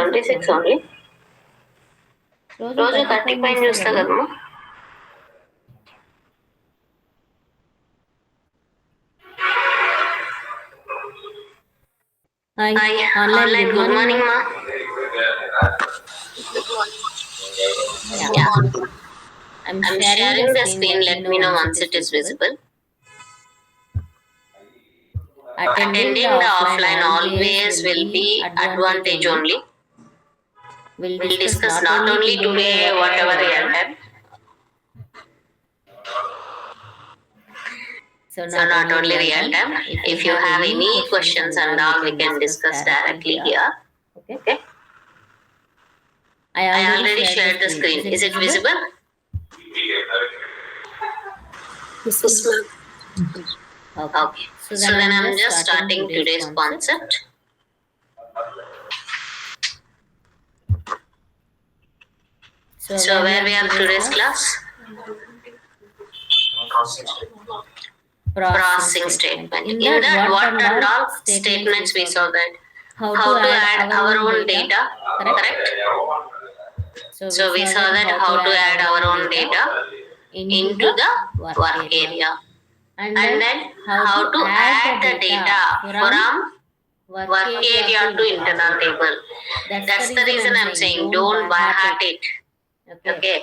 26 only. రోజు 35 చూస్తా కదమ్మా. Hi, online. Good morning, ma. Yeah. I'm sharing the screen. Let me know once it is visible. Attending the offline always will be advantage only. We'll discuss not only today, whatever we attend. So not only real time. If you have any questions and all, we can discuss directly here. Okay. I already shared the screen. Is it visible? Yes, ma'am. Okay. So then I'm just starting today's concept. So where we are today's class? Processing statement. In that, what and all statements we saw that. How to add our own data, correct? So we saw that how to add our own data into the work area. And then how to add the data from work area to internal table. That's the reason I'm saying don't by heart it. Okay.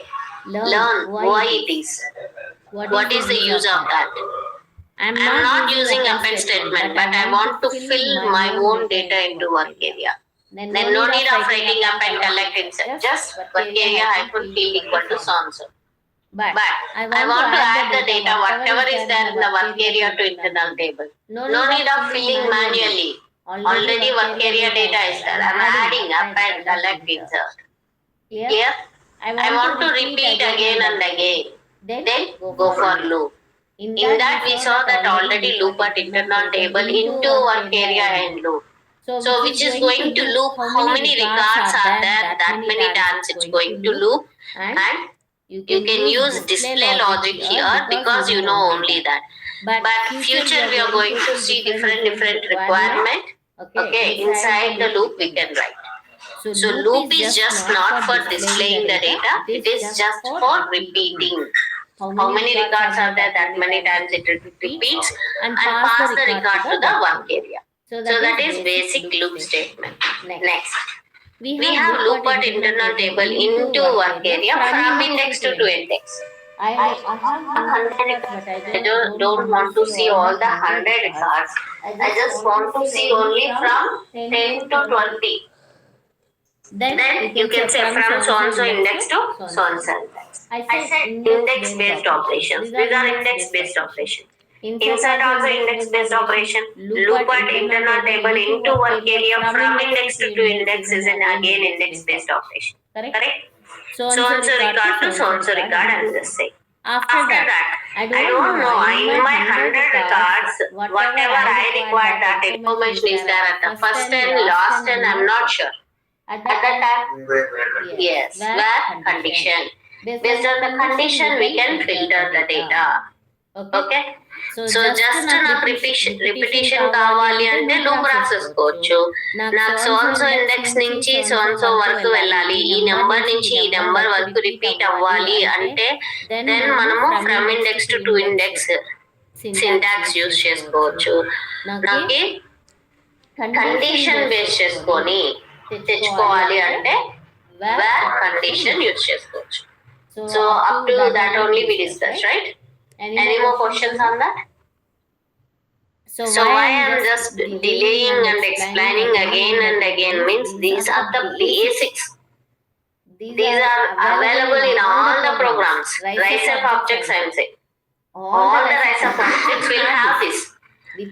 Learn why it is. What is the use of that? I'm not using append statement, but I want to fill my own data into work area. Then no need of writing up and collect insert. Just work area hyphen field equal to so and so. But I want to add the data, whatever is there in the work area to internal table. No need of filling manually. Already work area data is there. I'm adding up and collect insert. Here, I want to repeat again and again. Then go for loop. In that we saw that already loop at internal table into work area and loop. So which is going to loop how many records are there, that many times it's going to loop, and you can use display logic here because you know only that. But future we are going to see different requirement. Okay, inside the loop we can write. So loop is just not for displaying the data, it is just for repeating. How many records are there, that many times it repeats and pass the record to the work area. So that is basic loop statement. Next. We have loop at internal table into work area from index to index. I have 100 records, but I don't want to see all the 100 records. I just want to see only from 10 to 20. Then you can say from so-and-so index to so-and-so index. I said index-based operations. These are index-based operations. Insert also index-based operation. Loop at internal table into work area from index to index is an again index-based operation. Correct? So-and-so record to so-and-so record and just say. After that, I don't know, in my 100 records, whatever I require, that information is there at the first and last and I'm not sure. At that time, yes, where condition. Based on the condition, we can filter the data. Okay? So just నాకు repetition కావాలి అంటే loop రాసేసుకోవచ్చు. నాకు so index నుంచి so వరకు వెళ్ళాలి, ఈ number నుంచి ఈ నెంబర్ వరకు రిపీట్ అవ్వాలి అంటే దెన్ మనము from index to index syntax use చేసుకోవచ్చు. నాకు కండిషన్ బేస్ చేసుకొని తెచ్చుకోవాలి అంటే వేర్ కండిషన్ యూజ్ చేసుకోవచ్చు. So up to that only we discuss, right? Any more questions on that? So why I'm just delaying and explaining again and again means these are the basics. These are available in all the programs. RISE-UP objects I'm saying. All the RISE-UP objects will have this.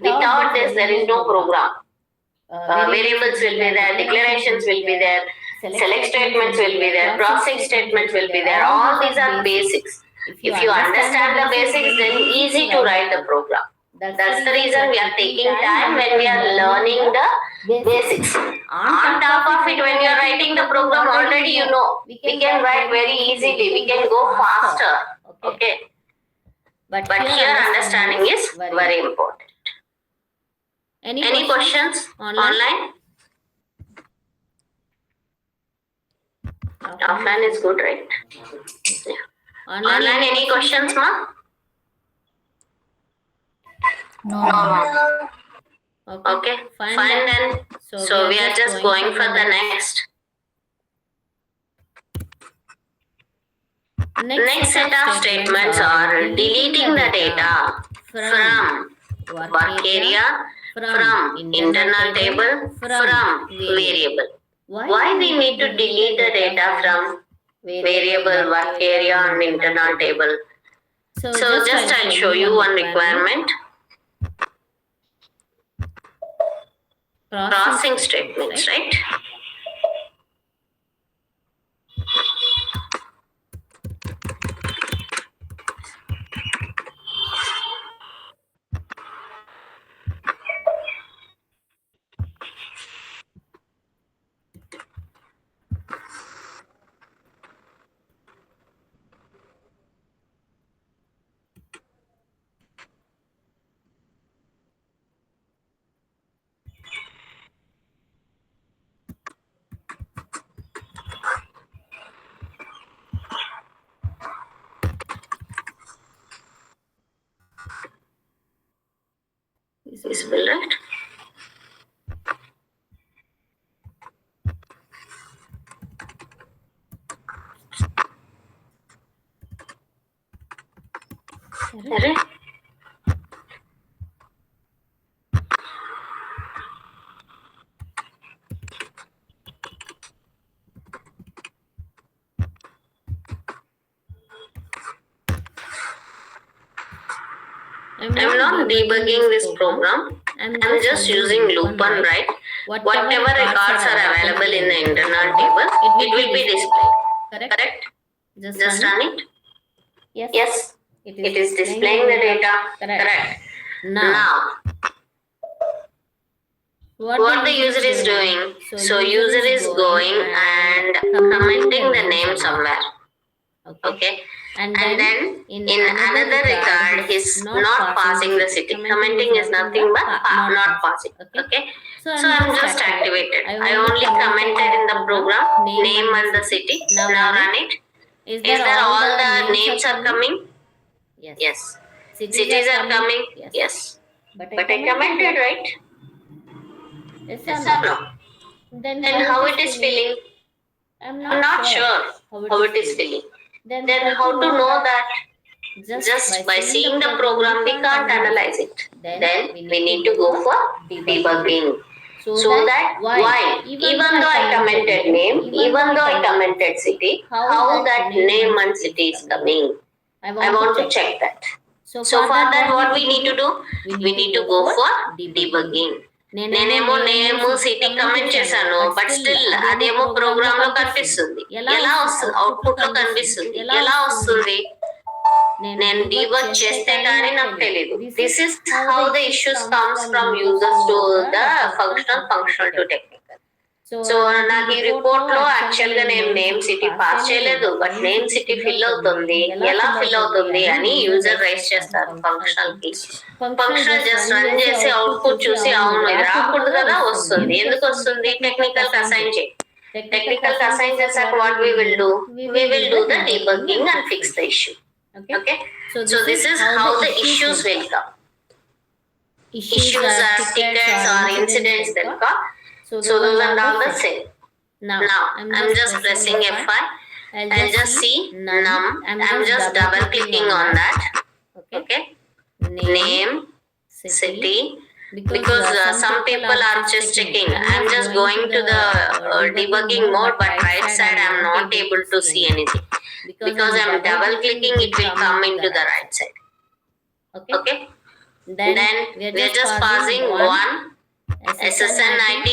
Without this there is no program. Variables will be there, declarations will be there, select statements will be there, processing statements will be there. All these are basics. If you understand the basics, then easy to write the program. That's the reason we are taking time when we are learning the basics. On top of it, when you are writing the program, already you know. We can write very easily. We can go faster. Okay. But here understanding is very important. Any questions online? Offline is good, right? Yeah. Online, any questions, ma? No. Okay, fine then. So we are just going for the next. Next set of statements are deleting the data from work area, from internal table, from variable. Why we need to delete the data from variable, work area and internal table? So just I'll show you one requirement. Crossing statements, right? Visible, right? Correct. I'm not debugging this program. I'm just using Loopan, right? Whatever records are available in the internal table, it will be displayed. Correct? Just run it. Yes. It is displaying the data. Correct. Now, what the user is doing? So user is going and commenting the name somewhere. Okay. And then in another record, he's not passing the city. Commenting is nothing but not passing. Okay. So I'm just activated. I only commented in the program name and the city. Now run it. Is there all the names are coming? Yes. Cities are coming? Yes. But I commented, right? Yes or no? Then how it is feeling? I'm not sure how it is feeling. Then how to know that? Just by seeing the program, we can't analyze it. Then we need to go for debugging. So that why, even though I commented name, even though I commented city, how that name and city is coming, I want to check that. So for that, what we need to do? We need to go for debugging. నేనేమో name city comment చేశాను but still అదేమో programme లో కనిపిస్తుంది ఎలా వస్తుంది output లో కనిపిస్తుంది ఎలా వస్తుంది నేను డీబగ్ చేస్తే కానీ నాకు తెలియదు this is how the issues comes from users to the functional to technical so నాకు ఈ రిపోర్ట్ లో యాక్చువల్ గా నేను నేమ్ సిటీ పాస్ చేయలేదు బట్ నేమ్ సిటీ ఫిల్ అవుతుంది ఎలా ఫిల్ అవుతుంది అని యూజర్ రైస్ చేస్తారు ఫంక్షనల్ కి ఫంక్షనల్ జస్ట్ రన్ చేసి అవుట్పుట్ చూసి అవును ఇది రాకూడదు కదా వస్తుంది ఎందుకు వస్తుంది టెక్నికల్ కి అసైన్ చేయి టెక్నికల్ కి అసైన్ చేశాక what we will do the debugging and fix the issue okay so this is how the issues will come issues are tickets or incidents that come so those are all the same now I'm just pressing F5 I'll just see num I'm just double clicking on that okay name city because some people are just checking I'm just going to the debugging mode but right side I'm not able to see anything because I'm double clicking it will come into the right side okay then we're just passing one SSN ID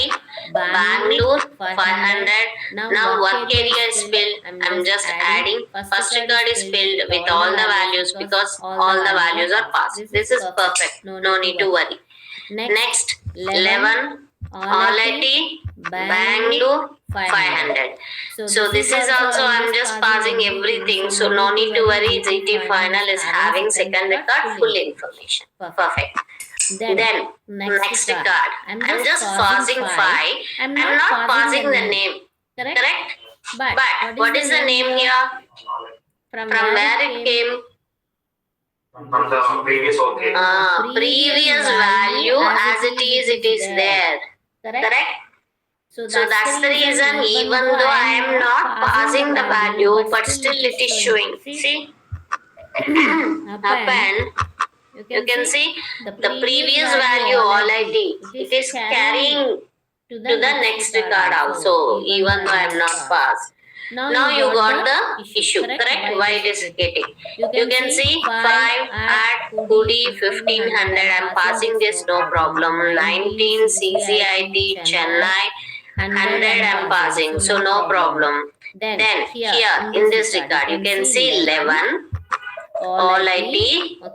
Bangalore 500 now work area is filled I'm just adding first record is filled with all the values because all the values are passed this is perfect no need to worry next 11 all IT Bangalore 500 so this is also I'm just passing everything so no need to worry GT final is having second record full information perfect then next record I'm just passing 5 I'm not passing the name correct But what is the name here? From where it came? From the previous okay. Previous value as it is there. Correct? So that's the reason, even though I am not passing the value, but still it is showing. See? Append. You can see the previous value already. It is carrying to the next record also, even though I am not passed. Now you got the issue, correct? Why it is getting? You can see 5 at Kudi 1500. I am passing this, no problem. 19 CCIT Chennai 100 I am passing, so no problem. Then here in this record you can see 11 all IT.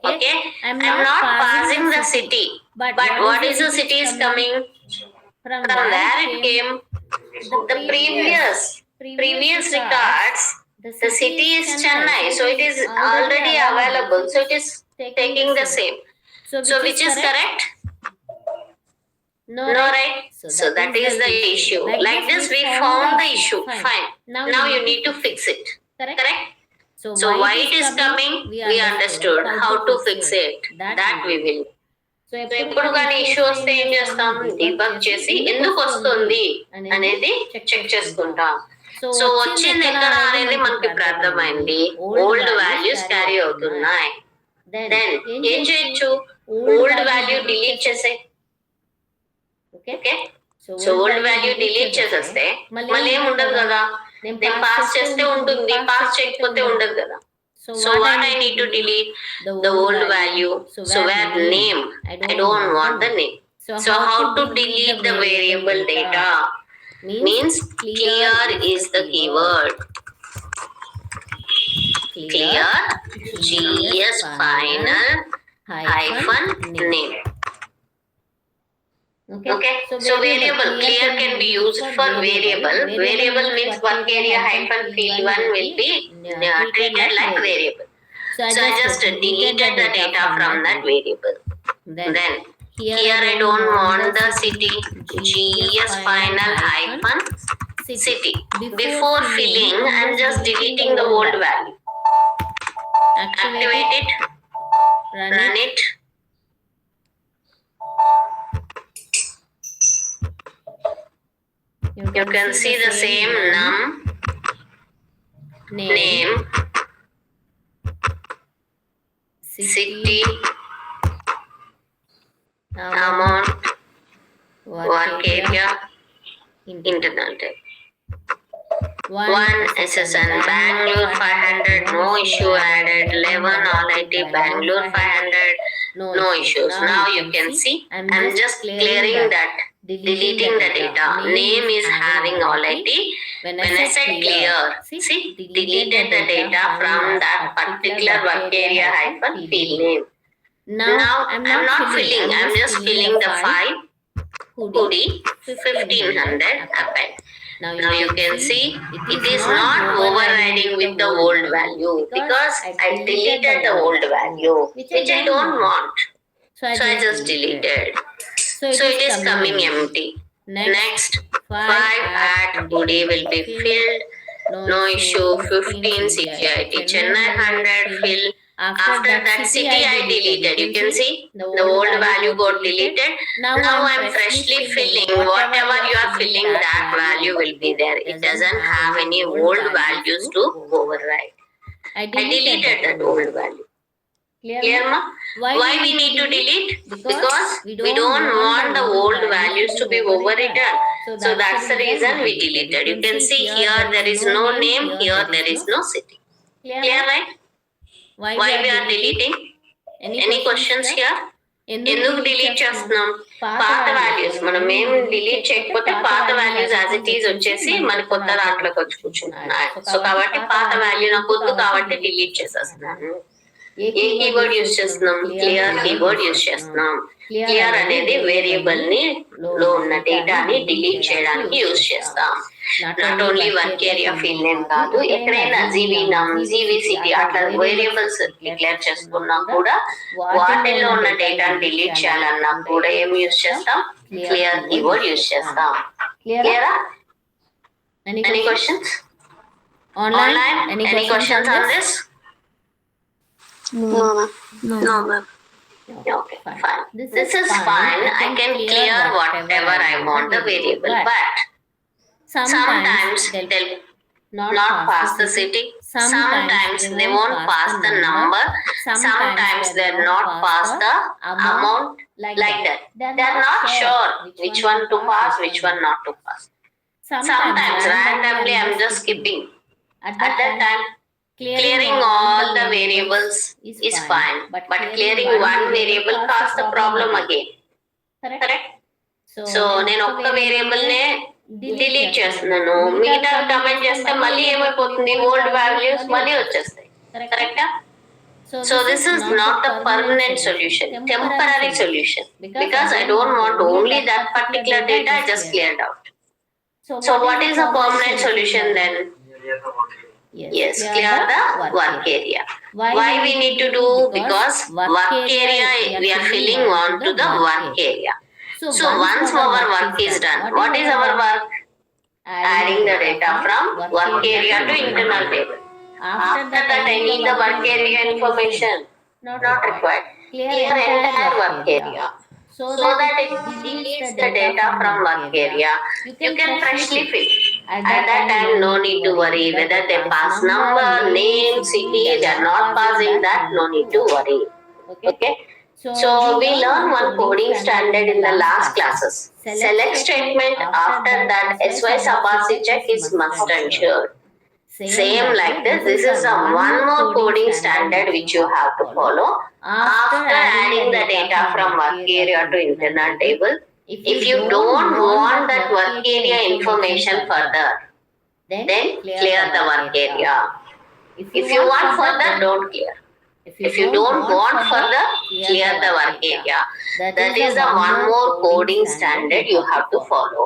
Okay, I am not passing the city, but what is the city is coming? From where it came? The previous records, the city is Chennai, so it is already available, so it is taking the same. So which is correct? No, right? So that is the issue. Like this we found the issue. Fine. Now you need to fix it. Correct? So why it is coming? We understood. How to fix it? That we will. So ఎప్పుడు కానీ issue వస్తే ఏం చేస్తాం? Debug చేసి ఎందుకు వస్తుంది అనేది check చేసుకుంటాం. సో వచ్చింది ఎక్కడ అనేది మనకి ఇప్పుడు అర్థమైంది. ఓల్డ్ వాల్యూస్ క్యారీ అవుతున్నాయి. దెన్ ఏం చేయొచ్చు? ఓల్డ్ వాల్యూ డిలీట్ చేసే. Okay, so old value delete చేసేస్తే మళ్ళీ ఏం ఉండదు కదా. నేను పాస్ చేస్తే ఉంటుంది, పాస్ చేయకపోతే ఉండదు కదా. So what I need to delete? The old value. So where name? I don't want the name. So how to delete the variable data? Means clear is the keyword. Clear GS final hyphen name. Okay, so variable clear can be used for variable. Variable means work area hyphen field 1 will be treated like variable. So I just deleted the data from that variable. Then here I don't want the city. GS final hyphen city. Before filling, I am just deleting the old value. Activate it. Run it. You can see the same num, name, city, amount, work area, internal type. 1 SSN Bangalore 500, no issue added. 11 all IT Bangalore 500, no issues. Now you can see I'm just clearing that, deleting the data. Name is having all IT. When I said clear, see, deleted the data from that particular work area hyphen field name. Now I'm not filling, I'm just filling the 5 Kudi 1500 append. Now you can see it is not overriding with the old value because I deleted the old value, which I don't want. So I just deleted. So it is coming empty. Next 5 at Kudi will be filled. No issue. 15 CGIT Chennai 100 fill. After that city I deleted. You can see the old value got deleted. Now I am freshly filling. Whatever you are filling, that value will be there. It doesn't have any old values to override. I deleted that old value. Clear, ma? Why we need to delete? Because we don't want the old values to be overridden. So that's the reason we deleted. You can see here there is no name, here there is no city. Clear, right? Why we are deleting? Any questions here? ఎందుకు delete చేస్తున్నాం? పాత values మనం ఏం delete చేయకపోతే పాత values as it is వచ్చేసి మన కొత్త దాంట్లోకి వచ్చి కూర్చుంటున్నాయి. సో కాబట్టి పాత వాల్యూ నాకు వద్దు కాబట్టి డిలీట్ చేసేస్తున్నాను. ఏ కీవర్డ్ యూజ్ చేస్తున్నాం? క్లియర్ కీవర్డ్ యూజ్ చేస్తున్నాం. క్లియర్ అనేది వేరియబుల్ ని లో ఉన్న డేటాని డిలీట్ చేయడానికి యూజ్ చేస్తాం. Not only work area field name కాదు, ఎక్కడైనా జీవీ నమ్, జీవీ సిటీ అట్లా వేరియబుల్స్ డిక్లేర్ చేసుకున్నా కూడా వాటిల్లో ఉన్న డేటాని డిలీట్ చేయాలన్నా కూడా ఏం యూజ్ చేస్తాం? క్లియర్ కీవర్డ్ యూజ్ చేస్తాం. క్లియరా? Any questions? Online? Any questions on this? No, ma'am. No, ma'am. Okay, fine. This is fine. I can clear whatever I want the variable, but sometimes they'll not pass the city. Sometimes they won't pass the number. Sometimes they'll not pass the amount like that. They're not sure which one to pass, which one not to pass. Sometimes randomly I'm just skipping. At that time, clearing all the variables is fine, but clearing one variable causes the problem again. Correct? So నేను ఒక్క variable నే delete చేస్తున్నాను, మిగతా comment చేస్తే మళ్ళీ ఏమైపోతుంది, old values మళ్ళీ వచ్చేస్తాయి. కరెక్టా? So this is not the permanent solution, temporary solution, because I don't want only that particular data, I just cleared out. So what is the permanent solution then? Yes, clear the work area. Why we need to do? Because work area we are filling on to the work area. So once our work is done, what is our work? Adding the data from work area to internal table. After that, I need the work area information. Not required. Clear entire work area. So that it deletes the data from work area. You can freshly fill. At that time, no need to worry whether they pass number, name, city. They are not passing that. No need to worry. Okay. So we learn one coding standard in the last classes. Select statement. After that, SY Sabasi check is must ensured. Same like this. This is a one more coding standard which you have to follow. After adding the data from work area to internal table, if you don't want that work area information further, then clear the work area. If you want further, don't clear. If you don't want further, clear the work area. That is the one more coding standard you have to follow.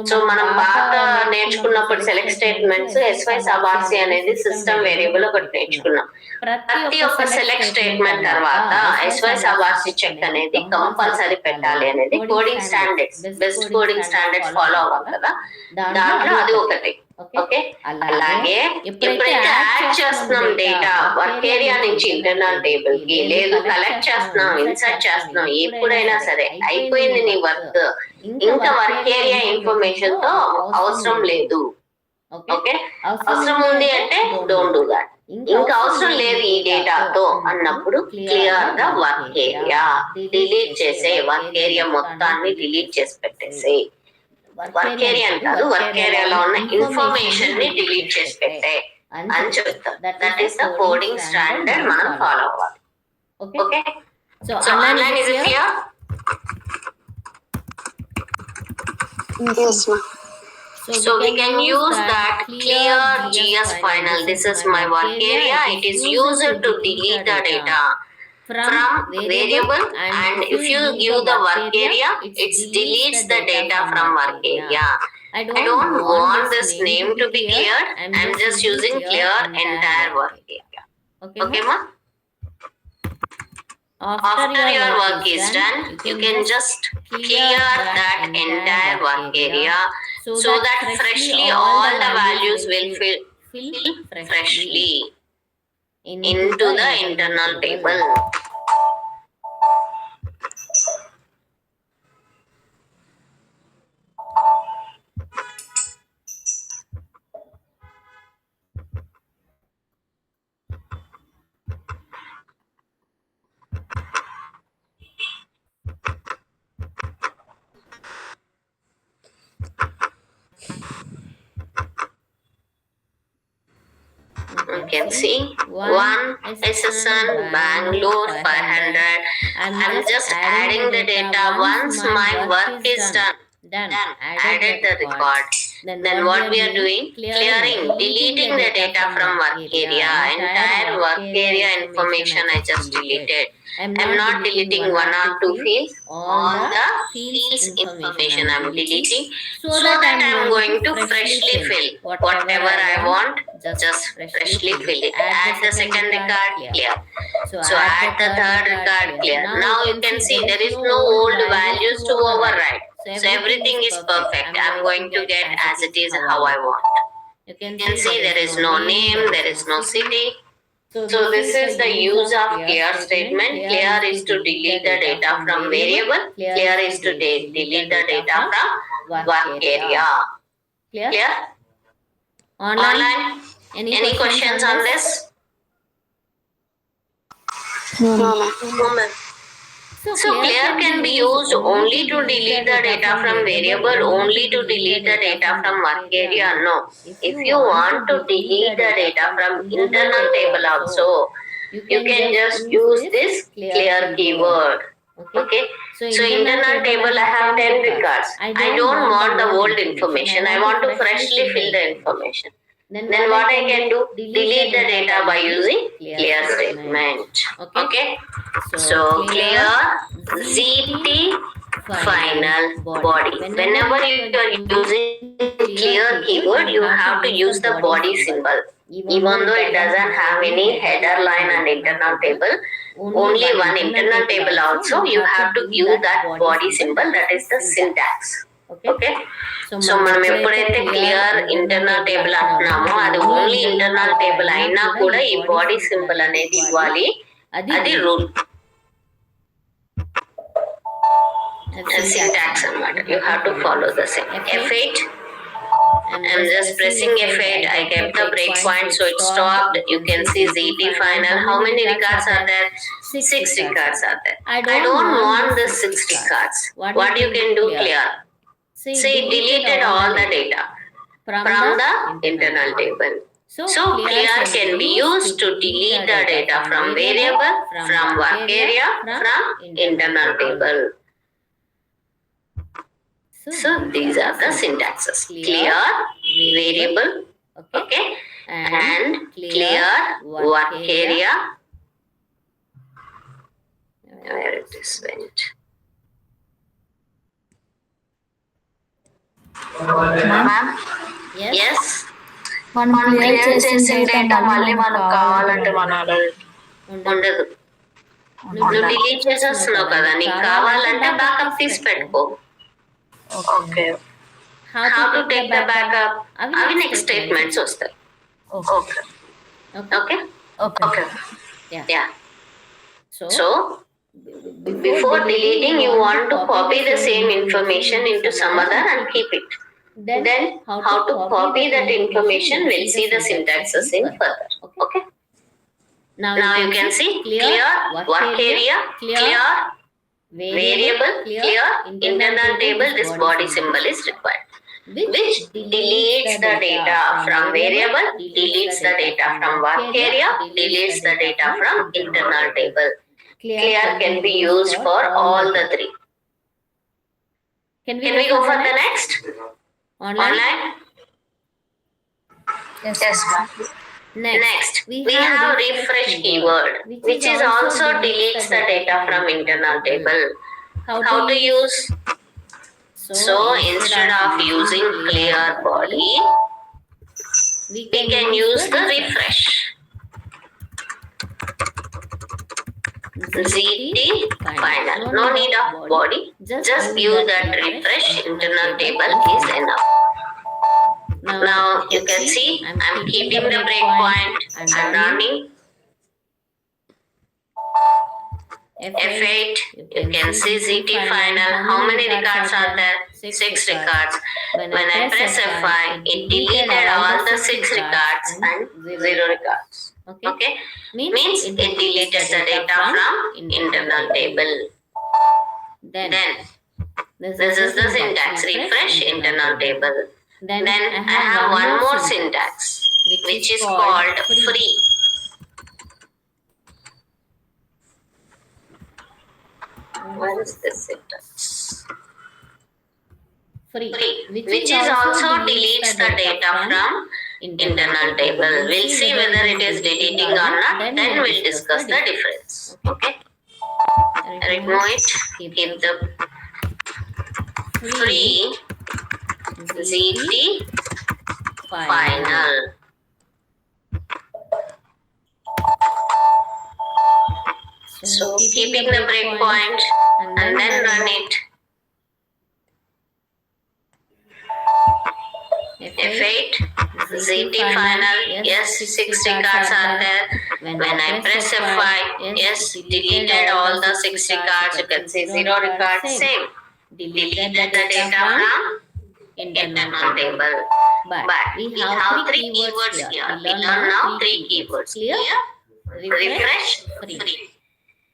So మనం పాత నేర్చుకున్నప్పుడు select statements SY సబార్సి అనేది system variable ఒకటి నేర్చుకున్నాం. ప్రతి ఒక్క select statement తర్వాత SY సబార్సి check అనేది కంపల్సరీ పెట్టాలి అనేది coding standards, best coding standards follow అవ్వాలి కదా, దాంట్లో అది ఒకటి. ఓకే, అలాగే ఎప్పుడైతే యాడ్ చేస్తున్నాం డేటా వర్క్ ఏరియా నుంచి ఇంటర్నల్ టేబుల్ కి, లేదు కలెక్ట్ చేస్తున్నాం, ఇన్సర్ట్ చేస్తున్నాం, ఎప్పుడైనా సరే అయిపోయింది నీ వర్క్, ఇంకా వర్క్ ఏరియా ఇన్ఫర్మేషన్ తో అవసరం లేదు. ఓకే, అవసరం ఉంది అంటే డోంట్ డూ దాట్. ఇంకా అవసరం లేదు ఈ డేటాతో అన్నప్పుడు clear the work area, delete చేసే వర్క్ ఏరియా మొత్తాన్ని డిలీట్ చేసి పెట్టేసి. వర్క్ ఏరియా అంటారు, వర్క్ ఏరియాలో ఉన్న ఇన్ఫర్మేషన్ ని డిలీట్ చేసి పెట్టే అని చెప్తారు. That is the coding standard మనం ఫాలో అవ్వాలి. Okay, so online is it clear? Yes, ma'am. So we can use that clear GS final. This is my work area. It is used to delete the data from variable, and if you give the work area, it deletes the data from work area. I don't want this name to be cleared. I'm just using clear entire work area. Okay, ma? After your work is done, you can just clear that entire work area so that freshly all the values will fill freshly into the internal table. You can see one SSN Bangalore 500. I'm just adding the data once my work is done. Added the record. Then what we are doing? Clearing, deleting the data from work area. Entire work area information I just deleted. I'm not deleting one or two fields. All the fields information I'm deleting, so that I'm going to freshly fill whatever I want. Just freshly fill it. Add the second record, clear. So add the third record, clear. Now you can see there is no old values to override. So everything is perfect. I'm going to get as it is how I want. You can see there is no name, there is no city. So this is the use of clear statement. Clear is to delete the data from variable. Clear is to delete the data from work area. Clear? Online? Any questions on this? No, ma'am. No, ma'am. So clear can be used only to delete the data from variable, only to delete the data from work area. No. If you want to delete the data from internal table also, you can just use this clear keyword. Okay. So internal table I have 10 records. I don't want the old information. I want to freshly fill the information. Then what I can do? Delete the data by using clear statement. Okay. So clear ZT final body. Whenever you are using clear keyword, you have to use the body symbol. Even though it doesn't have any header line and internal table, only one internal table also, you have to give that body symbol, that is the syntax. Okay. So మనం ఎప్పుడైతే clear internal table అంటున్నామో అది only internal table అయినా కూడా ఈ body symbol అనేది ఇవ్వాలి. అది rule syntax అన్నమాట. You have to follow the same. F8. I'm just pressing F8. I kept the breakpoint so it stopped. You can see ZT final. How many records are there? 6 records are there. I don't want the 6 records. What you can do? Clear. Say it deleted all the data from the internal table. So clear can be used to delete the data from variable, from work area, from internal table. So these are the syntaxes. Clear, variable, okay, and clear work area. Where it is went. Ma'am? Yes. మనం clear చేసిన data మళ్ళీ మనకు కావాలంటే మన ఉండదు. నువ్వు delete చేసేస్తున్నావు కదా, నీకు కావాలంటే బ్యాకప్ తీసి పెట్టుకో. Okay. How to take the backup? అవి నెక్స్ట్ స్టేట్మెంట్స్ వస్తాయి. Okay. Okay? Okay. Yeah. So before deleting, you want to copy the same information into some other and keep it. Then how to copy that information, we'll see the syntaxes in further. Okay? Now you can see clear work area, clear variable, clear internal table. This body symbol is required, which deletes the data from variable, deletes the data from work area, deletes the data from internal table. Clear can be used for all the three. Can we go for the next? Online? Yes, ma'am. Next, we have refresh keyword, which is also deletes the data from internal table. How to use? So instead of using clear body, we can use the refresh. ZT final. No need of body. Just give that refresh. Internal table is enough. Now you can see I'm keeping the breakpoint and running. F8. You can see ZT final. How many records are there? 6 records. When I press F5, it deleted all the 6 records and 0 records. Okay? Means it deleted the data from internal table. Then this is the syntax. Refresh internal table. Then I have one more syntax, which is called free. What is this syntax? Free, which is also deletes the data from internal table. We'll see whether it is deleting or not. Then we'll discuss the difference. Okay? Remove it. Keep the free ZT final. So keeping the breakpoint and then run it. F8, ZT final, yes, 60 cards are there. When I press F5, yes, deleted all the 60 cards. You can see 0 records, same. Deleted the data from internal table. But we have three keywords here. We learn now three keywords. Clear, refresh, free.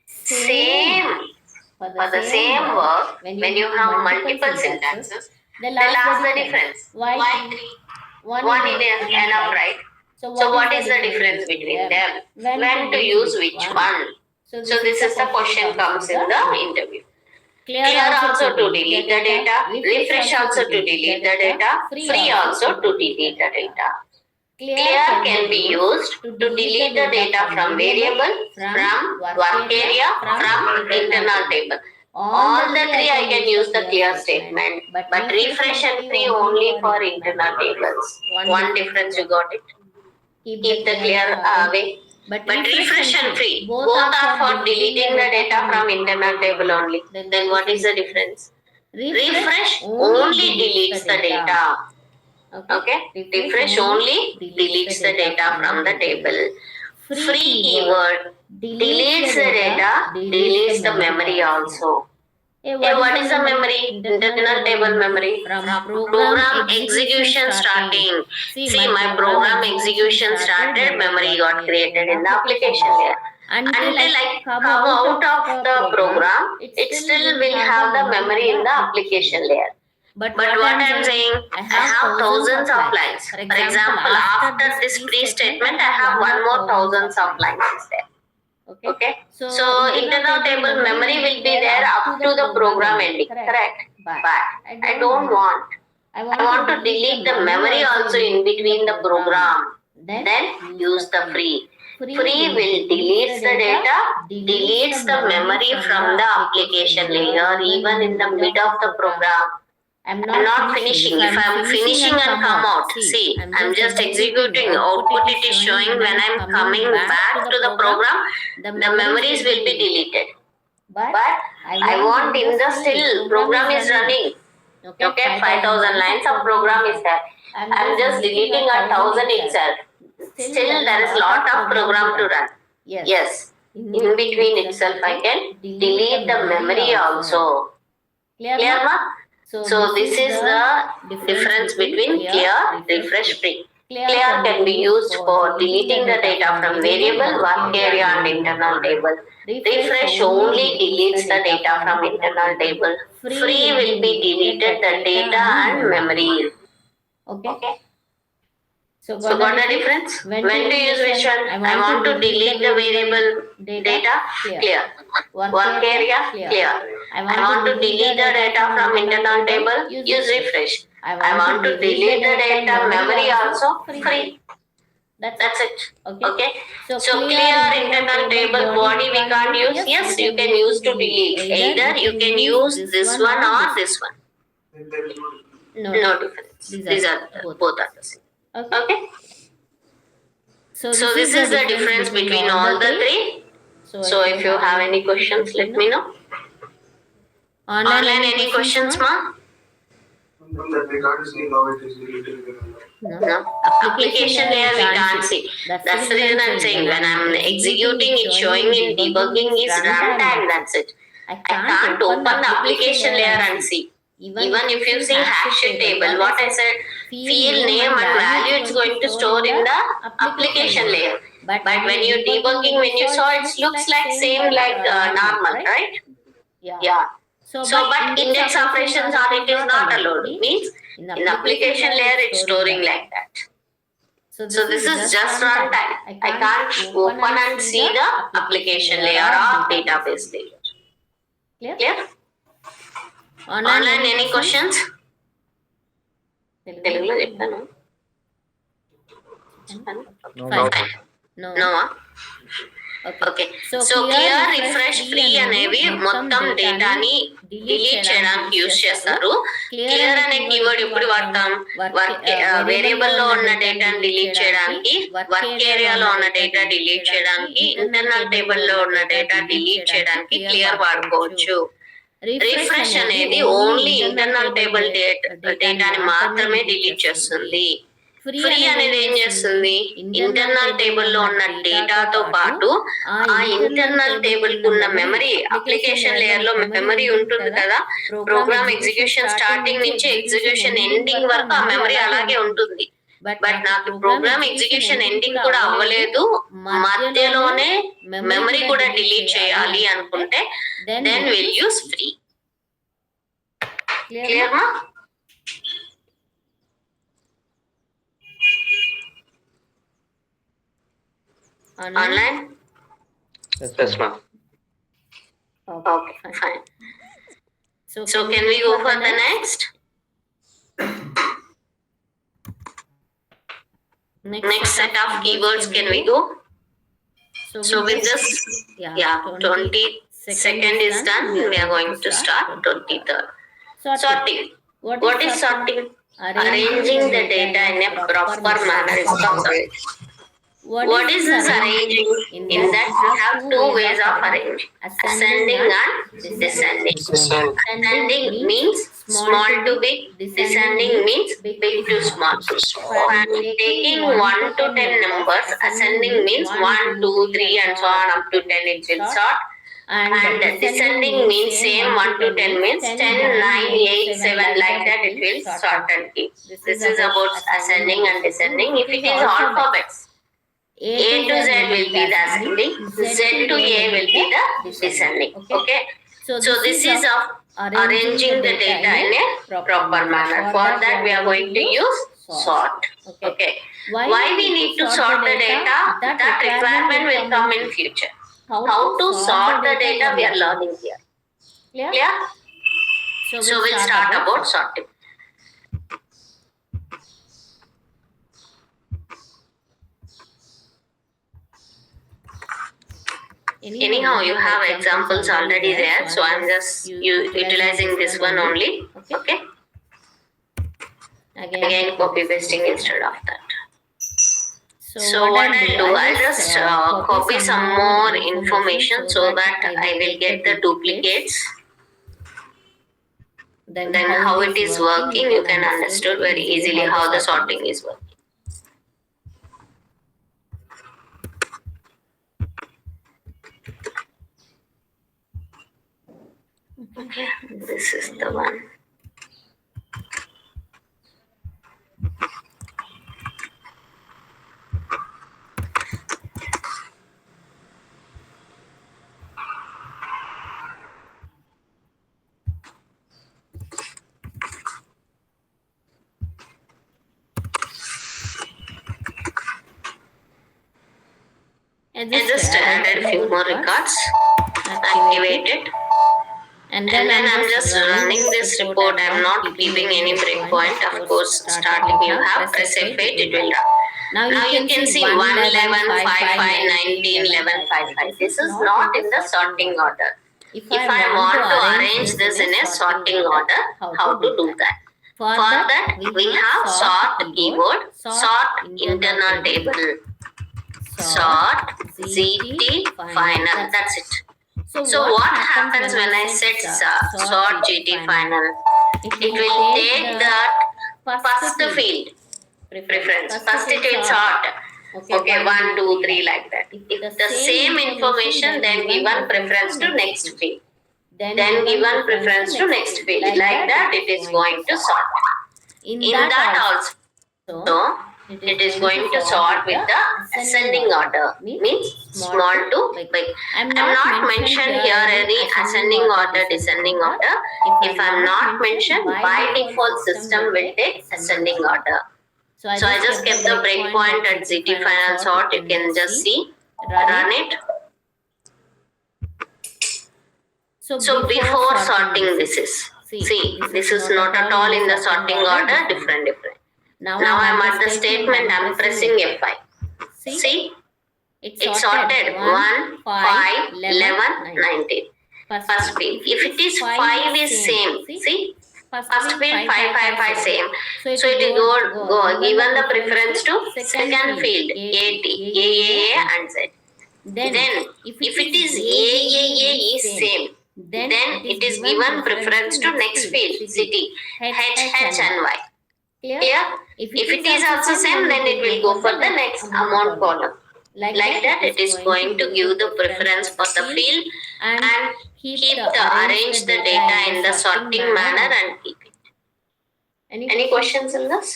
Same. For the same work, when you have multiple syntaxes, they'll ask the difference. Why three? One is enough, right? So what is the difference between them? When to use which one? So this is the question comes in the interview. Clear also to delete the data, refresh also to delete the data, free also to delete the data. Clear can be used to delete the data from variable, from work area, from internal table. All the three I can use the clear statement, but refresh and free only for internal tables. One difference, you got it. Keep the clear away. But refresh and free, both are for deleting the data from internal table only. Then what is the difference? Refresh only deletes the data. Okay, refresh only deletes the data from the table. Free keyword deletes the data, deletes the memory also. What is the memory? Internal table memory. Program execution starting. See, my program execution started, memory got created in the application layer. Until I come out of the program, it still will have the memory in the application layer. But what I'm saying, I have thousands of lines. For example, after this free statement, I have one more thousands of lines is there. Okay. So internal table memory will be there up to the program ending. Correct. But I don't want. I want to delete the memory also in between the program. Then use the free. Free will delete the data, deletes the memory from the application layer, even in the mid of the program. I'm not finishing. If I'm finishing and come out, see, I'm just executing. Output it is showing. When I'm coming back to the program, the memories will be deleted. But I want in the still program is running. Okay, 5,000 lines of program is there. I'm just deleting 1,000 itself. Still there is lot of program to run. Yes. In between itself I can delete the memory also. Clear, ma? So this is the difference between clear, refresh, free. Clear can be used for deleting the data from variable, work area and internal table. Refresh only deletes the data from internal table. Free will be deleted the data and memory. Okay. So got the difference? When to use which one? I want to delete the variable data. Clear. Work area. Clear. I want to delete the data from internal table. Use refresh. I want to delete the data memory also. Free. That's it. Okay. So clear internal table body we can't use. Yes, you can use to delete. Either you can use this one or this one. No difference. These are both are the same. Okay. So this is the difference between all the three. So if you have any questions, let me know. Online any questions, ma? No. Application layer we can't see. That's the reason I'm saying when I'm executing it, showing in debugging is runtime. That's it. I can't open the application layer and see. Even if you see hash table, what I said, field name and value, it's going to store in the application layer. But when you're debugging, when you saw it looks like same like normal, right? Yeah. So but index operations on it is not allowed. Means in application layer it's storing like that. So this is just runtime. I can't open and see the application layer or database layer. Clear? Online any questions? Telugulo చెప్తాను. No. Okay. So clear, refresh, free అనేవి మొత్తం డేటాని delete చేయడానికి use చేస్తారు. Clear అనే keyword ఎప్పుడు వాడతాం? Variable లో ఉన్న డేటాని డిలీట్ చేయడానికి, వర్క్ ఏరియాలో ఉన్న డేటా డిలీట్ చేయడానికి, ఇంటర్నల్ టేబుల్ లో ఉన్న డేటా డిలీట్ చేయడానికి క్లియర్ వాడుకోవచ్చు. రిఫ్రెష్ అనేది ఓన్లీ ఇంటర్నల్ టేబుల్ డేటాని మాత్రమే డిలీట్ చేస్తుంది. ఫ్రీ అనేది ఏం చేస్తుంది, ఇంటర్నల్ టేబుల్ లో ఉన్న డేటాతో పాటు ఆ ఇంటర్నల్ టేబుల్ కు ఉన్న మెమరీ, అప్లికేషన్ లేయర్ లో మెమరీ ఉంటుంది కదా, ప్రోగ్రామ్ ఎగ్జిక్యూషన్ స్టార్టింగ్ నుంచి ఎగ్జిక్యూషన్ ఎండింగ్ వరకు ఆ మెమరీ అలాగే ఉంటుంది. బట్ నాకు ప్రోగ్రామ్ ఎగ్జిక్యూషన్ ఎండింగ్ కూడా అవ్వలేదు, మధ్యలోనే మెమరీ కూడా డిలీట్ చేయాలి అనుకుంటే then will use free. Clear మా? Online? Yes, ma'am. Okay, fine. So can we go for the next? Next set of keywords, can we go? So with this, 22nd is done. We are going to start 23rd. Sorting. What is sorting? Arranging the data in a proper manner is sorting. What is this arranging? In that we have two ways of arranging, ascending and descending. Ascending means small to big, descending means big to small. And taking 1 to 10 numbers, ascending means 1, 2, 3 and so on up to 10 it will sort. And descending means same 1 to 10 means 10, 9, 8, 7 like that it will sort and keep. This is about ascending and descending. If it is alphabets, A to Z will be the ascending, Z to A will be the descending. Okay. So this is of arranging the data in a proper manner. For that we are going to use sort. Okay. Why we need to sort the data? That requirement will come in future. How to sort the data we are learning here. Clear? So we'll start about sorting. Anyhow, you have examples already there, so I'm just utilizing this one only. Okay. Again, copy pasting instead of that. So what I'll do, I'll just copy some more information so that I will get the duplicates. Then how it is working, you can understand very easily how the sorting is working. Okay, this is the one. I just added a few more records, activate it. And then I'm just running this report. I'm not giving any breakpoint. Of course, starting you have press F8, it will run. Now you can see 1, 11, 5, 5, 19, 11, 5, 5. This is not in the sorting order. If I want to arrange this in a sorting order, how to do that? For that, we have sort keyword, sort internal table, sort ZT final. That's it. So what happens when I set sort GT final? It will take that first field preference. First it will sort. Okay, 1, 2, 3 like that. If the same information, then given preference to next field. Then given preference to next field. Like that it is going to sort. In that also, it is going to sort with the ascending order, means small to big. I'm not mentioned here any ascending order, descending order. If I'm not mentioned, by default system will take ascending order. So I just kept the breakpoint at ZT final sort. You can just see, run it. So before sorting this is, see, this is not at all in the sorting order, different. Now I'm at the statement, I'm pressing F5. See, it's sorted 1, 5, 11, 19. First field. If it is 5 is same, see, first field 5, 5, 5 same. So it will go given the preference to second field, AT, AAA and Z. Then if it is AAA is same, then it is given preference to next field, city, H, and Y. Clear? If it is also same, then it will go for the next amount column. Like that, it is going to give the preference for the field and arrange the data in the sorting manner and keep it. Any questions in this?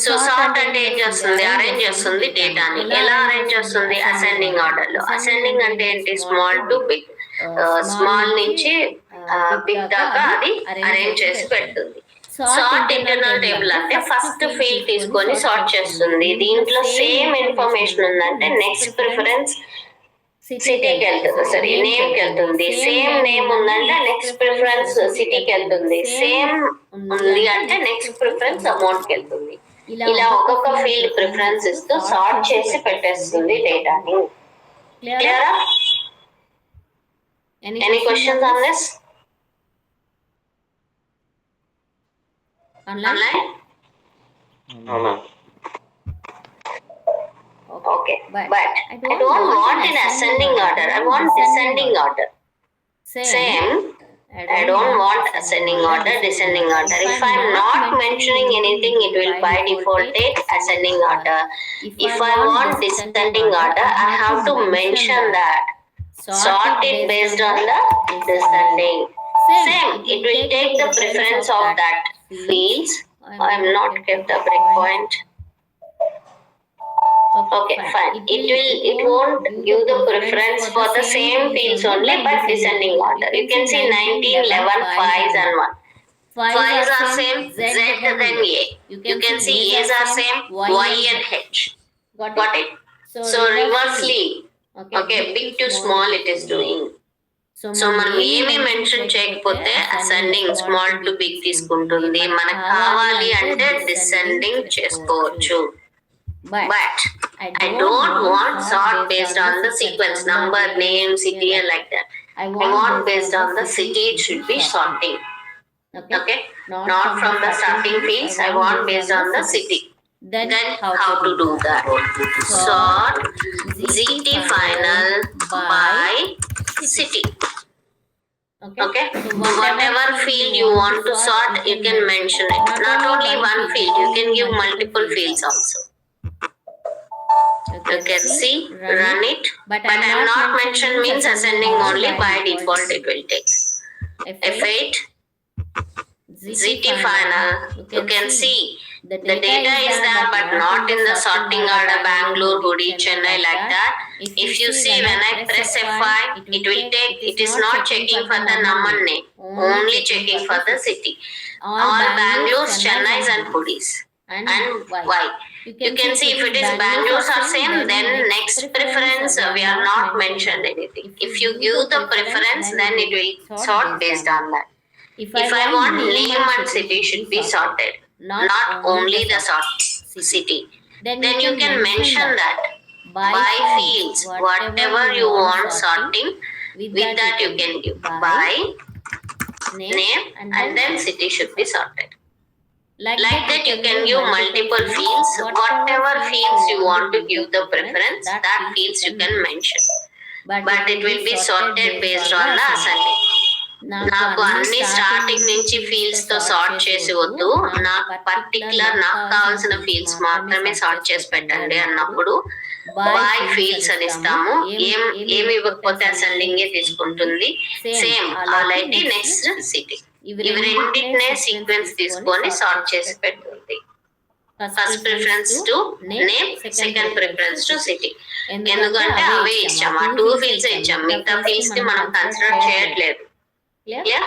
So sort అంటే ఏం చేస్తుంది, arrange చేస్తుంది డేటాని. ఎలా arrange చేస్తుంది? Ascending order లో. Ascending అంటే ఏంటి? స్మాల్ టు బిగ్, స్మాల్ నుంచి బిగ్ దాకా అది అరేంజ్ చేసి పెడుతుంది. సార్ట్ ఇంటర్నల్ టేబుల్ అంటే ఫస్ట్ ఫీల్డ్ తీసుకొని సార్ట్ చేస్తుంది. దీంట్లో సేమ్ ఇన్ఫర్మేషన్ ఉందంటే నెక్స్ట్ ప్రిఫరెన్స్ సిటీకి వెళ్తుంది, సారీ నేమ్ కి వెళ్తుంది. సేమ్ నేమ్ ఉందంటే నెక్స్ట్ ప్రిఫరెన్స్ సిటీకి వెళ్తుంది. సేమ్ ఉంది అంటే నెక్స్ట్ ప్రిఫరెన్స్ అమౌంట్ కి వెళ్తుంది. ఇలా ఒక్కొక్క ఫీల్డ్ ప్రిఫరెన్స్ ఇస్తూ సార్ట్ చేసి పెట్టేస్తుంది డేటాని. క్లియరా? Any questions on this? Online? Okay, but I don't want in ascending order. I want descending order. Same. I don't want ascending order, descending order. If I'm not mentioning anything, it will by default take ascending order. If I want descending order, I have to mention that. Sort it based on the descending. Same. It will take the preference of that fields. I am not kept the breakpoint. Okay, fine. It won't give the preference for the same fields only, but descending order. You can see 19, 11, 5s and 1. 5s are same, Z then A. You can see A's are same, Y and H. Got it? So reversely, okay, big to small it is doing. So మనం ఏమి mention చేయకపోతే ascending small to big తీసుకుంటుంది. మనకు కావాలి అంటే descending చేసుకోవచ్చు. But I don't want sort based on the sequence, number, name, city and like that. I want based on the city, it should be sorting. Okay? Not from the starting fields, I want based on the city. Then how to do that? Sort ZT final by city. Okay? Whatever field you want to sort, you can mention it. Not only one field, you can give multiple fields also. You can see, run it, but I am not mentioned means ascending only, by default it will take. F8, ZT final, you can see the data is there but not in the sorting order, Bangalore, Hudi, Chennai, like that. If you see when I press F5, it will take, it is not checking for the number name, only checking for the city. All Bangalore's, Chennai's and Hudis. And why? You can see if it is Bangalore's are same, then next preference we are not mentioned anything. If you give the preference, then it will sort based on that. If I want name and city should be sorted, not only the city, then you can mention that by fields, whatever you want sorting, with that you can give by name and then city should be sorted. Like that you can give multiple fields. Whatever fields you want to give the preference, that fields you can mention. But it will be sorted based on the ascending. నాకు అన్ని starting నుంచి fields తో sort చేసి వద్దు, నాకు particular నాకు కావాల్సిన fields మాత్రమే సార్ట్ చేసి పెట్టండి అన్నప్పుడు బై ఫీల్డ్స్ అని ఇస్తాము. ఏమి ఇవ్వకపోతే అసెండింగ్ తీసుకుంటుంది. సేమ్ అలాంటి నెక్స్ట్ సిటీ, ఇవి రెండింటినే సీక్వెన్స్ తీసుకొని సార్ట్ చేసి పెడుతుంది. First preference to name, second preference to city. ఎందుకంటే అవే ఇచ్చాము, ఆ 2 ఫీల్డ్స్ ఇచ్చాము, మిగతా ఫీల్డ్స్ ని మనం కన్సిడర్ చేయట్లేదు. Clear?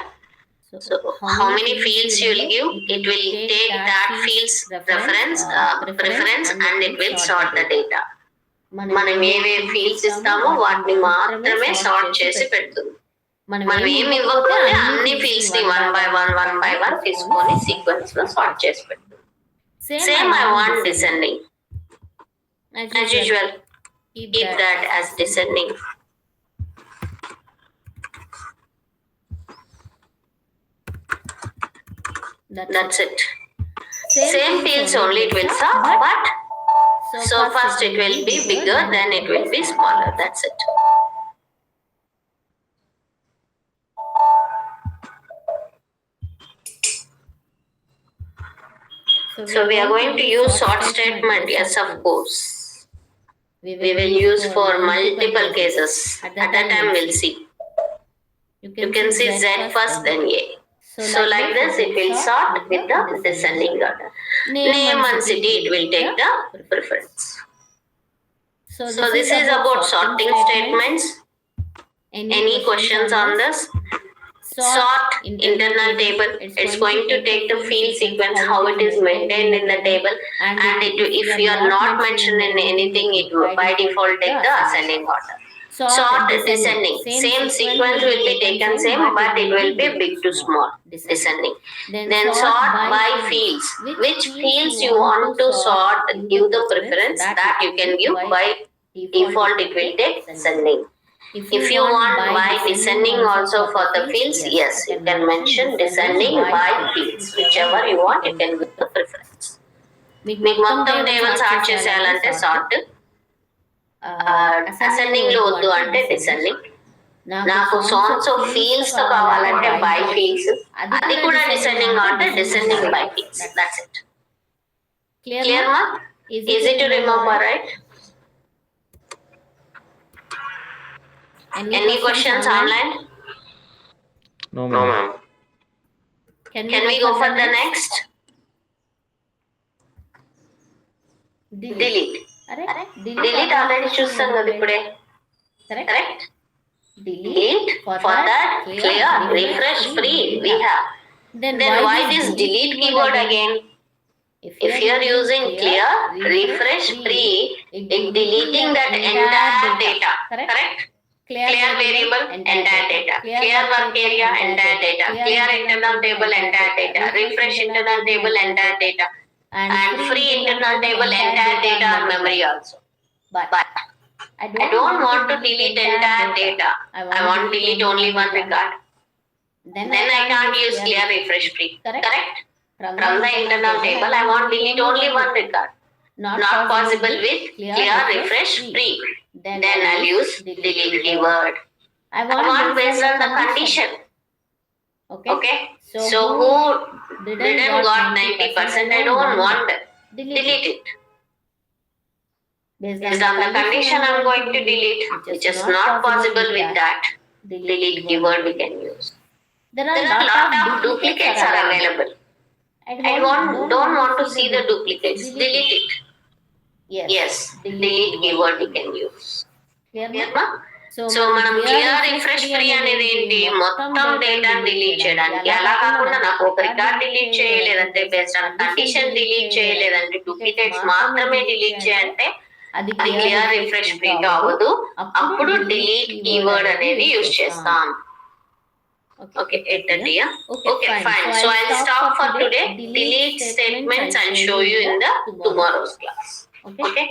So how many fields you will give? It will take that field's preference and it will sort the data. మనం ఏవే ఫీల్డ్స్ ఇస్తామో వాటిని మాత్రమే సార్ట్ చేసి పెడుతుంది. మనం ఏమి ఇవ్వకపోతే అన్ని ఫీల్డ్స్ ని 1 by 1 తీసుకొని సీక్వెన్స్ లో సార్ట్ చేసి పెడుతుంది. Same I want descending. As usual, keep that as descending. That's it. Same fields only it will sort, but so first it will be bigger, then it will be smaller. That's it. So we are going to use short statement. Yes, of course. We will use for multiple cases. At that time, we'll see. You can see Z first, then A. So like this, it will sort with the descending order. Name and city, it will take the preference. So this is about sorting statements. Any questions on this? Sort internal table. It's going to take the field sequence, how it is maintained in the table, and if you are not mentioned in anything, it will by default take the ascending order. Sort descending. Same sequence will be taken same, but it will be big to small. Descending. Then sort by fields. Which fields you want to sort, give the preference that you can give. By default, it will take descending. If you want by descending also for the fields, yes, you can mention descending by fields. Whichever you want, you can give the preference. మీకు మొత్తం table sort చేసేయాలంటే sort, ascending లో వద్దు అంటే descending. నాకు sands of fields తో కావాలంటే by fields, అది కూడా డిసెండింగ్ అంటే descending by fields. That's it. Clear మా? Easy to remember, right? Any questions online? No, ma'am. Can we go for the next? Delete. Delete already చూస్తాం కదా ఇప్పుడే. Correct? Delete. For that, clear, refresh, free we have. Then why this delete keyword again? If you are using clear, refresh, free, it deleting that entire data. Correct? Clear variable, entire data. Clear work area, entire data. Clear internal table, entire data. Refresh internal table, entire data. And free internal table, entire data and memory also. But I don't want to delete entire data. I want to delete only one record. Then I can't use clear, refresh, free. Correct? From the internal table, I want to delete only one record. Not possible with clear, refresh, free. Then I'll use delete keyword. I want based on the condition. Okay? So who didn't got 90%, I don't want that. Delete it. Based on the condition, I'm going to delete, which is not possible with that. Delete keyword we can use. There are a lot of duplicates are available. I don't want to see the duplicates. Delete it. Yes, delete keyword we can use. Clear ma? So మనం clear, refresh, free అనేది ఏంటి? మొత్తం data delete చేయడానికి. అలా కాకుండా నాకు ఒక record delete చేయలేదంటే, బేస్డ్ ఆన్ కండిషన్ డిలీట్ చేయలేదంటే, డూప్లికేట్స్ మాత్రమే డిలీట్ చేయాలంటే అది క్లియర్, రిఫ్రెష్, ఫ్రీ తో అవ్వదు. అప్పుడు డిలీట్ కీవర్డ్ అనేది యూజ్ చేస్తాం. Okay, 8:30. Okay, fine. So I'll stop for today. Delete statements and show you in the tomorrow's class. Okay.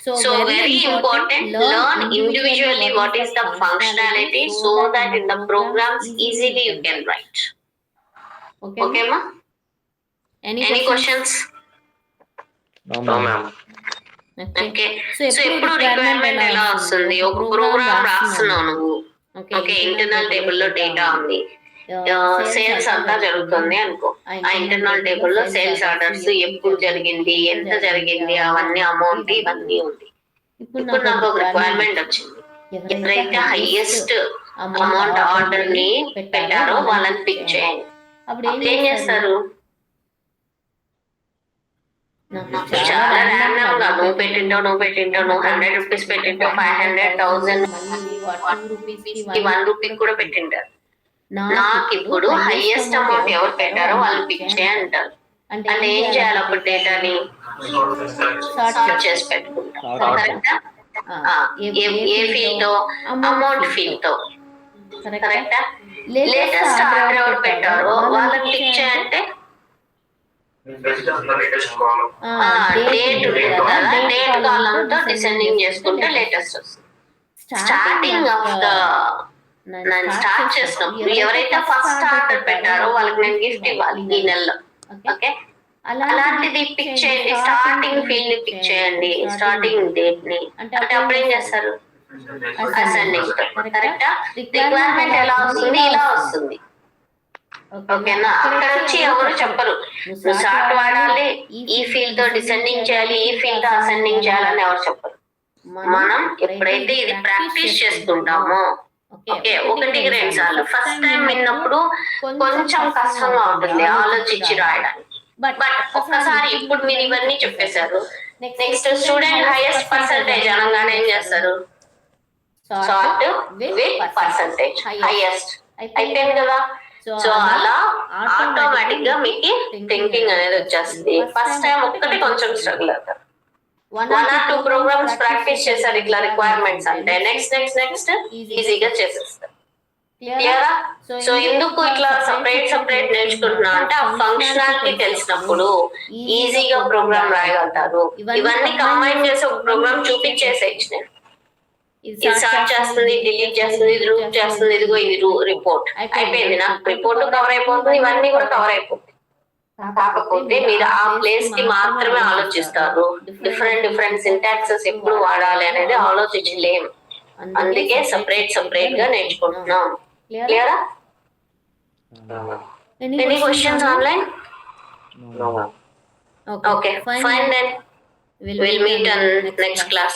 So very important, learn individually what is the functionality so that in the programs easily you can write. Okay, ma? Any questions? No, ma'am. Okay. So ఎప్పుడు requirement ఎలా వస్తుంది? ఒక programme రాస్తున్నావు నువ్వు. Okay, internal table లో data ఉంది, sales అంతా జరుగుతుంది అనుకో. ఆ ఇంటర్నల్ టేబుల్ లో సేల్స్ ఆర్డర్స్ ఎప్పుడు జరిగింది, ఎంత జరిగింది, అవన్నీ అమౌంట్ ఇవన్నీ ఉంది. ఇప్పుడు నాకు ఒక రిక్వైర్మెంట్ వచ్చింది. ఎవరైతే హైయెస్ట్ అమౌంట్ ఆర్డర్ ని పెట్టారో వాళ్ళని పిక్ చేయండి. అప్పుడు ఏం చేస్తారు? చాలా ర్యాండమ్ గా నువ్వు పెట్టింటావు 100 రూపీస్ పెట్టింటావు, 500, 1000, 1 రూపీ కూడా పెట్టింటారు. నాకు ఇప్పుడు హైయెస్ట్ అమౌంట్ ఎవరు పెట్టారో వాళ్ళు పిక్ చేయంటారు. అంటే ఏం చేయాలి? అప్పుడు డేటాని సార్ట్ చేసి పెట్టుకుంటాం. కరెక్టా? ఏ ఫీల్డ్ తో? అమౌంట్ ఫీల్డ్ తో. కరెక్టా? లేటెస్ట్ ఆర్డర్ ఎవరు పెట్టారో వాళ్ళని పిక్ చేయంటే డేట్ డేట్ కాలం తో డిసెండింగ్ చేసుకుంటే లేటెస్ట్ వస్తుంది. స్టార్టింగ్ ఆఫ్ ద నేను స్టార్ట్ చేసినప్పుడు ఎవరైతే ఫస్ట్ ఆర్డర్ పెట్టారో వాళ్ళకి నేను గిఫ్ట్ ఇవ్వాలి ఈ నెలలో. ఓకే, అలాంటిది పిక్ చేయండి. స్టార్టింగ్ ఫీల్డ్ ని పిక్ చేయండి, స్టార్టింగ్ డేట్ ని. అంటే అప్పుడు ఏం చేస్తారు? అసెండింగ్. కరెక్టా? రిక్వైర్మెంట్ ఎలా వస్తుంది? ఇలా వస్తుంది. ఓకేనా, అక్కడ వచ్చి ఎవరు చెప్పరు నువ్వు స్టార్ట్ వాడాలి, ఈ ఫీల్డ్ తో డిసెండింగ్ చేయాలి, ఈ ఫీల్డ్ తో అసెండింగ్ చేయాలని ఎవరు చెప్పరు. మనం ఎప్పుడైతే ఇది ప్రాక్టీస్ చేస్తుంటామో, ఓకే, 1-2 సార్లు ఫస్ట్ టైం విన్నప్పుడు కొంచెం కష్టంగా ఉంటుంది ఆలోచించి రాయడానికి. బట్ ఒక్కసారి ఇప్పుడు మీరు ఇవన్నీ చెప్పేశారు, నెక్స్ట్ స్టూడెంట్ హైయెస్ట్ పర్సంటేజ్ అనగానే ఏం చేస్తారు? సార్ట్ విత్ పర్సంటేజ్ హైయెస్ట్ అయిపోయింది కదా. సో అలా ఆటోమేటిక్ గా మీకు థింకింగ్ అనేది వచ్చేస్తుంది. ఫస్ట్ టైం ఒక్కటి కొంచెం స్ట్రగుల్ అవుతారు. 1 or 2 ప్రోగ్రామ్స్ ప్రాక్టీస్ చేశారు ఇట్లా రిక్వైర్మెంట్స్ అంటే నెక్స్ట్ ఈజీగా చేసేస్తారు. క్లియరా? సో ఎందుకు ఇట్లా సపరేట్ నేర్చుకుంటున్నా అంటే ఆ ఫంక్షనాలిటీ తెలిసినప్పుడు ఈజీగా ప్రోగ్రామ్ రాయగలుగుతారు. ఇవన్నీ కంబైన్ చేసి ఒక ప్రోగ్రామ్ చూపించేసేయచ్చు. నేను ఇది స్టార్ట్ చేస్తుంది, డిలీట్ చేస్తుంది, ఇది రూట్ చేస్తుంది, ఇదిగో ఇది రిపోర్ట్ అయిపోయింది. నాకు రిపోర్ట్ కవర్ అయిపోతుంది, ఇవన్నీ కూడా కవర్ అయిపోతుంది. కాకపోతే మీరు ఆ ప్లేస్ కి మాత్రమే ఆలోచిస్తారు. డిఫరెంట్ సింటాక్సెస్ ఎప్పుడు వాడాలి అనేది ఆలోచించలేం. అందుకే సపరేట్ గా నేర్చుకుంటున్నాం. క్లియరా? Any questions online? No, ma'am. Okay, fine then. We'll meet on next class.